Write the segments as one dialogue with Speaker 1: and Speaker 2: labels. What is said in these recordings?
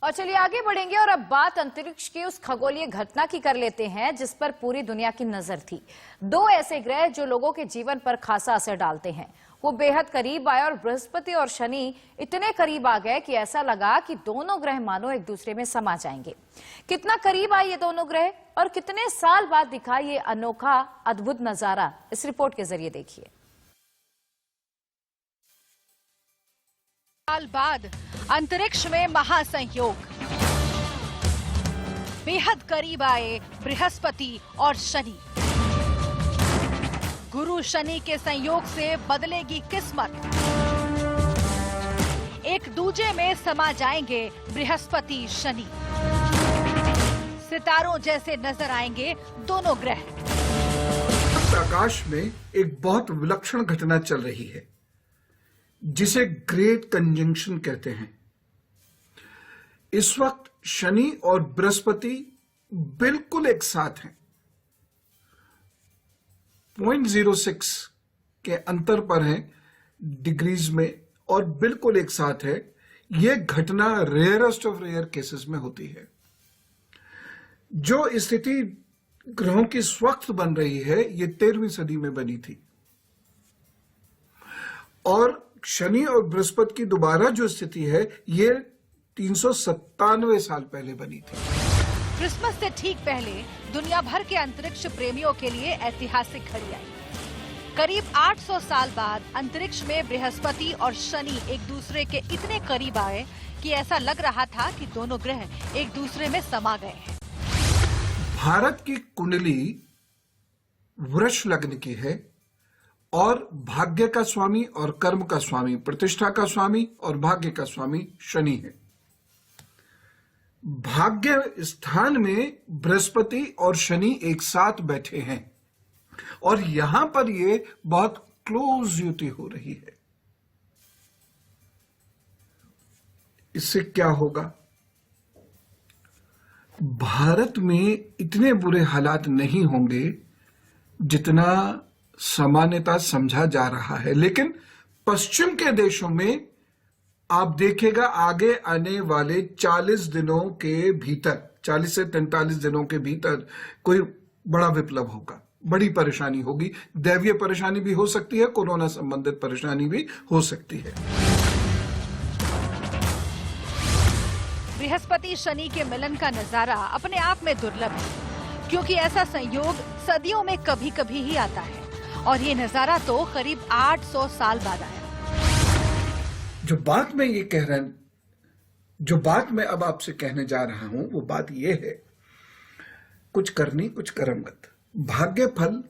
Speaker 1: और चलिए आगे बढ़ेंगे और अब बात अंतरिक्ष की उस खगोलीय घटना की कर लेते हैं जिस पर पूरी दुनिया की नजर थी। दो ऐसे ग्रह जो लोगों के जीवन पर खासा असर डालते हैं, वो बेहद करीब आए और बृहस्पति और शनि इतने करीब आ गए कि ऐसा लगा कि दोनों ग्रह मानो एक दूसरे में समा जाएंगे। कितना करीब आए ये दोनों ग्रह और कितने साल बाद दिखा ये अनोखा अद्भुत नजारा, इस रिपोर्ट के जरिए देखिए।
Speaker 2: साल बाद अंतरिक्ष में महासंयोग, बेहद करीब आए बृहस्पति और शनि। गुरु शनि के संयोग से बदलेगी किस्मत, एक दूजे में समा जाएंगे बृहस्पति शनि। सितारों जैसे नजर आएंगे दोनों ग्रह।
Speaker 3: आकाश में एक बहुत विलक्षण घटना चल रही है जिसे ग्रेट कंजंक्शन कहते हैं। इस वक्त शनि और बृहस्पति बिल्कुल एक साथ हैं, 0.06 के अंतर पर हैं डिग्रीज में और बिल्कुल एक साथ है। यह घटना रेयरेस्ट ऑफ रेयर केसेस में होती है। जो स्थिति ग्रहों की इस वक्त बन रही है ये 13वीं सदी में बनी थी और शनि और बृहस्पति की दोबारा जो स्थिति है ये 397 साल पहले बनी थी।
Speaker 2: क्रिसमस से ठीक पहले दुनिया भर के अंतरिक्ष प्रेमियों के लिए ऐतिहासिक घड़ी आई। करीब 800 साल बाद अंतरिक्ष में बृहस्पति और शनि एक दूसरे के इतने करीब आए कि ऐसा लग रहा था कि दोनों ग्रह एक दूसरे में समा गए हैं।
Speaker 3: भारत की कुंडली वृष लग्न की है और भाग्य का स्वामी और कर्म का स्वामी, प्रतिष्ठा का स्वामी और भाग्य का स्वामी शनि है। भाग्य स्थान में बृहस्पति और शनि एक साथ बैठे हैं और यहां पर ये बहुत क्लोज युति हो रही है। इससे क्या होगा? भारत में इतने बुरे हालात नहीं होंगे जितना सामान्यतः समझा जा रहा है, लेकिन पश्चिम के देशों में आप देखेगा आगे आने वाले 40 दिनों के भीतर, 40 से 43 दिनों के भीतर कोई बड़ा विप्लव होगा, बड़ी परेशानी होगी। दैवीय परेशानी भी हो सकती है, कोरोना संबंधित परेशानी भी हो सकती है।
Speaker 2: बृहस्पति शनि के मिलन का नजारा अपने आप में दुर्लभ है, क्योंकि ऐसा संयोग सदियों में कभी कभी ही आता है और ये नजारा तो करीब 800 साल बाद आया।
Speaker 3: जो बात मैं अब आपसे कहने जा रहा हूं वो बात यह है, कुछ करनी कुछ करमगत। भाग्य फल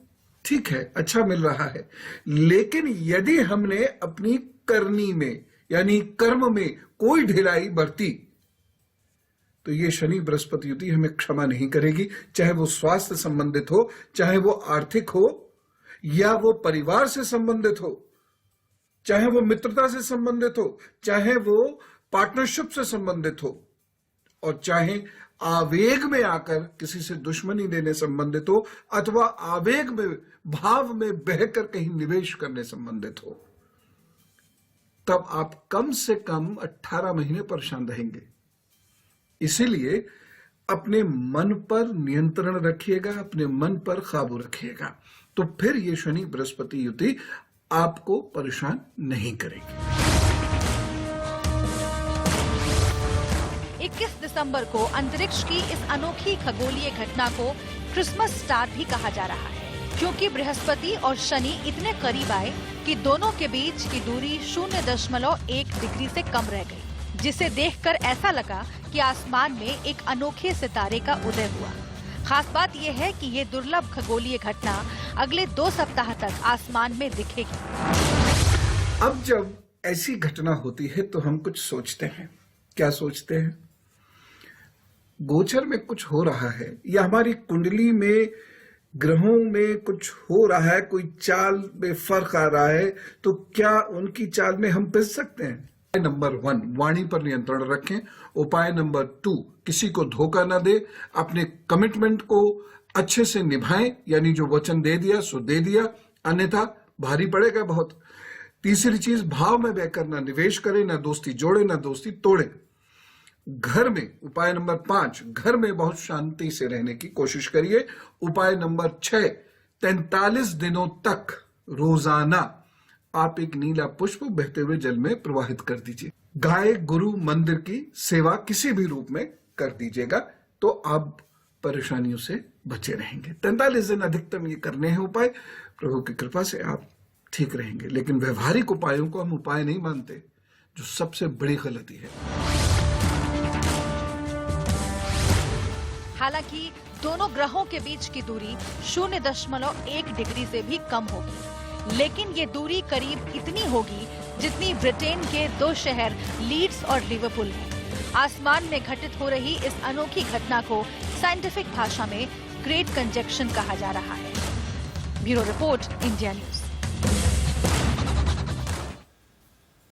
Speaker 3: ठीक है, अच्छा मिल रहा है, लेकिन यदि हमने अपनी करनी में यानी कर्म में कोई ढिलाई बरती तो ये शनि बृहस्पति युति हमें क्षमा नहीं करेगी। चाहे वो स्वास्थ्य संबंधित हो, चाहे वो आर्थिक हो, या वो परिवार से संबंधित हो, चाहे वो मित्रता से संबंधित हो, चाहे वो पार्टनरशिप से संबंधित हो, और चाहे आवेग में आकर किसी से दुश्मनी लेने संबंधित हो अथवा आवेग में, भाव में बहकर कहीं निवेश करने संबंधित हो, तब आप कम से कम 18 महीने परेशान रहेंगे। इसीलिए अपने मन पर नियंत्रण रखिएगा, अपने मन पर काबू रखिएगा, तो फिर ये शनि बृहस्पति युति आपको परेशान नहीं करेगी।
Speaker 2: 21 दिसंबर को अंतरिक्ष की इस अनोखी खगोलीय घटना को क्रिसमस स्टार भी कहा जा रहा है, क्योंकि बृहस्पति और शनि इतने करीब आए कि दोनों के बीच की दूरी 0.1 डिग्री से कम रह गई, जिसे देखकर ऐसा लगा कि आसमान में एक अनोखे सितारे का उदय हुआ। खास बात यह है कि ये दुर्लभ खगोलीय घटना अगले 2 सप्ताह तक आसमान में दिखेगी।
Speaker 3: अब जब ऐसी घटना होती है तो हम कुछ सोचते हैं। क्या सोचते हैं? गोचर में कुछ हो रहा है या हमारी कुंडली में ग्रहों में कुछ हो रहा है, कोई चाल में फर्क आ रहा है, तो क्या उनकी चाल में हम पिस सकते हैं? नंबर 1, वाणी पर नियंत्रण रखें। उपाय नंबर 2, किसी को धोखा न दे, अपने कमिटमेंट को अच्छे से निभाएं, यानी जो वचन दे दिया सो दे दिया, अन्यथा भारी पड़ेगा बहुत। तीसरी चीज, भाव में बहकर न निवेश करें, न दोस्ती जोड़े न दोस्ती तोड़े। घर में, उपाय नंबर 5, घर में बहुत शांति से रहने की कोशिश करिए। उपाय नंबर 6, 43 दिनों तक रोजाना आप एक नीला पुष्प बहते हुए जल में प्रवाहित कर दीजिए। गाय गुरु मंदिर की सेवा किसी भी रूप में कर दीजिएगा तो आप परेशानियों से बचे रहेंगे। 43 दिन अधिकतम ये करने हैं उपाय। प्रभु की कृपा से आप ठीक रहेंगे। लेकिन व्यवहारिक उपायों को हम उपाय नहीं मानते, जो सबसे बड़ी गलती है।
Speaker 2: हालांकि दोनों ग्रहों के बीच की दूरी 0.1 डिग्री से भी कम होगी, लेकिन ये दूरी करीब इतनी होगी जितनी ब्रिटेन के 2 शहर लीड्स और लिवरपूल हैं। आसमान में घटित हो रही इस अनोखी घटना को साइंटिफिक भाषा में ग्रेट कंजक्शन कहा जा रहा है। Bureau report, India news.